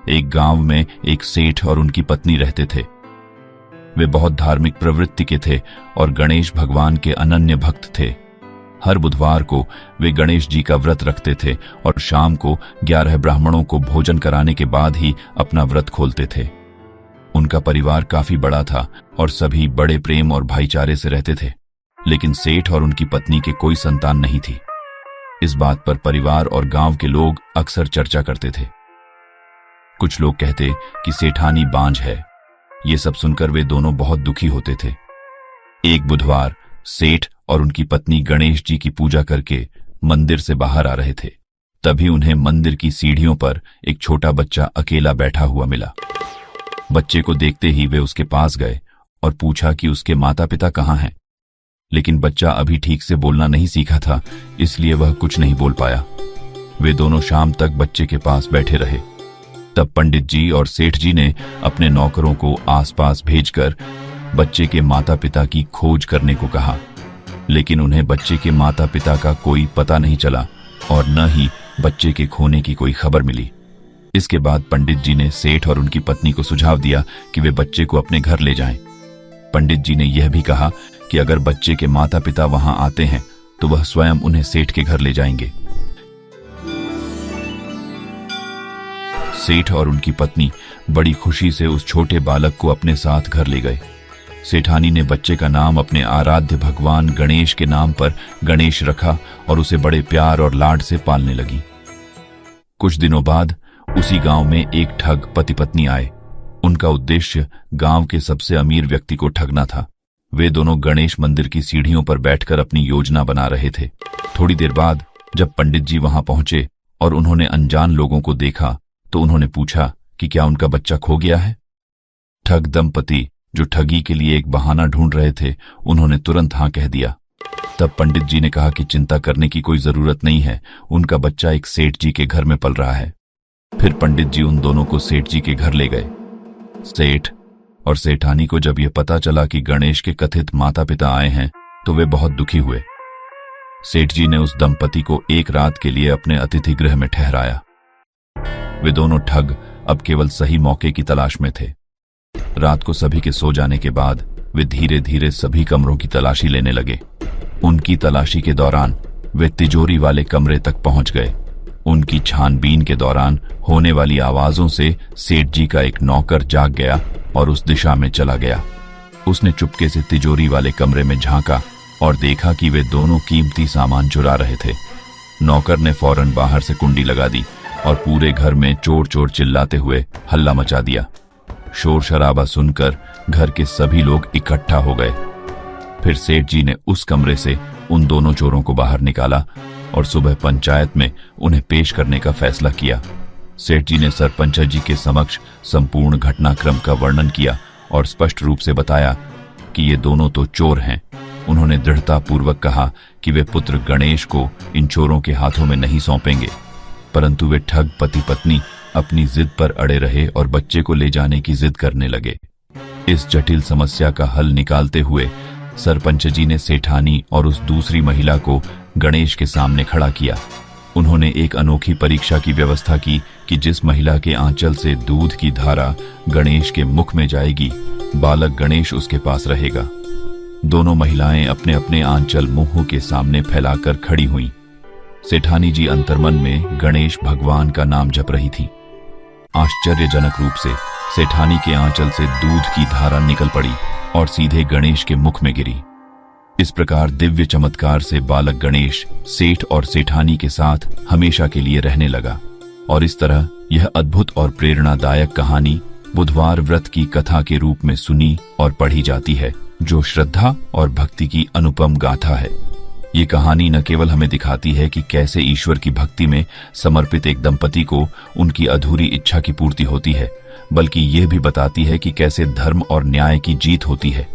एक गांव में एक सेठ और उनकी पत्नी रहते थे। वे बहुत धार्मिक प्रवृत्ति के थे और गणेश भगवान के अनन्य भक्त थे। हर बुधवार को वे गणेश जी का व्रत रखते थे और शाम को 11 ब्राह्मणों को भोजन कराने के बाद ही अपना व्रत खोलते थे। उनका परिवार काफी बड़ा था और सभी बड़े प्रेम और भाईचारे से रहते थे, लेकिन सेठ और उनकी पत्नी के कोई संतान नहीं थी। इस बात पर परिवार और गांव के लोग अक्सर चर्चा करते थे। कुछ लोग कहते कि सेठानी बांझ है। ये सब सुनकर वे दोनों बहुत दुखी होते थे। एक बुधवार सेठ और उनकी पत्नी गणेश जी की पूजा करके मंदिर से बाहर आ रहे थे। तभी उन्हें मंदिर की सीढ़ियों पर एक छोटा बच्चा अकेला बैठा हुआ मिला। बच्चे को देखते ही वे उसके पास गए और पूछा कि उसके माता पिता कहाँ हैं। लेकिन बच्चा अभी ठीक से बोलना नहीं सीखा था, इसलिए वह कुछ नहीं बोल पाया। वे दोनों शाम तक बच्चे के पास बैठे रहे। तब पंडित जी और सेठ जी ने अपने नौकरों को आसपास भेजकर बच्चे के माता पिता की खोज करने को कहा, लेकिन उन्हें बच्चे के माता पिता का कोई पता नहीं चला और न ही बच्चे के खोने की कोई खबर मिली। इसके बाद पंडित जी ने सेठ और उनकी पत्नी को सुझाव दिया कि वे बच्चे को अपने घर ले जाएं। पंडित जी ने यह भी कहा कि अगर बच्चे के माता पिता वहां आते हैं तो वह स्वयं उन्हें सेठ के घर ले जाएंगे। सेठ और उनकी पत्नी बड़ी खुशी से उस छोटे बालक को अपने साथ घर ले गए। सेठानी ने बच्चे का नाम अपने आराध्य भगवान गणेश के नाम पर गणेश रखा और उसे बड़े प्यार और लाड से पालने लगी। कुछ दिनों बाद उसी गांव में एक ठग पति पत्नी आए। उनका उद्देश्य गांव के सबसे अमीर व्यक्ति को ठगना था। वे दोनों गणेश मंदिर की सीढ़ियों पर बैठकर अपनी योजना बना रहे थे। थोड़ी देर बाद जब पंडित जी वहां पहुंचे और उन्होंने अनजान लोगों को देखा तो उन्होंने पूछा कि क्या उनका बच्चा खो गया है। ठग दंपति जो ठगी के लिए एक बहाना ढूंढ रहे थे, उन्होंने तुरंत हां कह दिया। तब पंडित जी ने कहा कि चिंता करने की कोई जरूरत नहीं है, उनका बच्चा एक सेठ जी के घर में पल रहा है। फिर पंडित जी उन दोनों को सेठ जी के घर ले गए। सेठ और सेठानी को जब यह पता चला कि गणेश के कथित माता पिता आए हैं तो वे बहुत दुखी हुए। सेठ जी ने उस दंपति को एक रात के लिए अपने अतिथि गृह में ठहराया। वे दोनों ठग अब केवल सही मौके की तलाश में थे। रात को सभी के सो जाने के बाद वे धीरे धीरे सभी कमरों की तलाशी लेने लगे। उनकी तलाशी के दौरान वे तिजोरी वाले कमरे तक पहुंच गए। उनकी छानबीन के दौरान होने वाली आवाजों से सेठ जी का एक नौकर जाग गया और उस दिशा में चला गया। उसने चुपके से तिजोरी वाले कमरे में झांका और देखा कि वे दोनों कीमती सामान चुरा रहे थे। नौकर ने फौरन बाहर से कुंडी लगा दी और पूरे घर में चोर चोर चिल्लाते हुए हल्ला मचा दिया। शोर शराबा सुनकर घर के सभी लोग इकट्ठा हो गए। फिर सेठ जी ने उस कमरे से उन दोनों चोरों को बाहर निकाला और सुबह पंचायत में उन्हें पेश करने का फैसला किया। सेठ जी ने सरपंच जी के समक्ष संपूर्ण घटनाक्रम का वर्णन किया और स्पष्ट रूप से बताया कि ये दोनों तो चोर हैं। उन्होंने दृढ़तापूर्वक कहा कि वे पुत्र गणेश को इन चोरों के हाथों में नहीं सौंपेंगे, परंतु वे ठग पति पत्नी अपनी जिद पर अड़े रहे और बच्चे को ले जाने की जिद करने लगे। इस जटिल समस्या का हल निकालते हुए सरपंच जी ने सेठानी और उस दूसरी महिला को गणेश के सामने खड़ा किया। उन्होंने एक अनोखी परीक्षा की व्यवस्था की कि जिस महिला के आंचल से दूध की धारा गणेश के मुख में जाएगी, बालक गणेश उसके पास रहेगा। दोनों महिलाएं अपने अपने आंचल मुंह के सामने फैलाकर खड़ी हुईं। सेठानी जी अंतर्मन में गणेश भगवान का नाम जप रही थी। आश्चर्यजनक रूप से सेठानी के आंचल से दूध की धारा निकल पड़ी और सीधे गणेश के मुख में गिरी। इस प्रकार दिव्य चमत्कार से बालक गणेश सेठ और सेठानी के साथ हमेशा के लिए रहने लगा। और इस तरह यह अद्भुत और प्रेरणादायक कहानी बुधवार व्रत की कथा के रूप में सुनी और पढ़ी जाती है, जो श्रद्धा और भक्ति की अनुपम गाथा है। ये कहानी न केवल हमें दिखाती है कि कैसे ईश्वर की भक्ति में समर्पित एक दंपति को उनकी अधूरी इच्छा की पूर्ति होती है, बल्कि यह भी बताती है कि कैसे धर्म और न्याय की जीत होती है।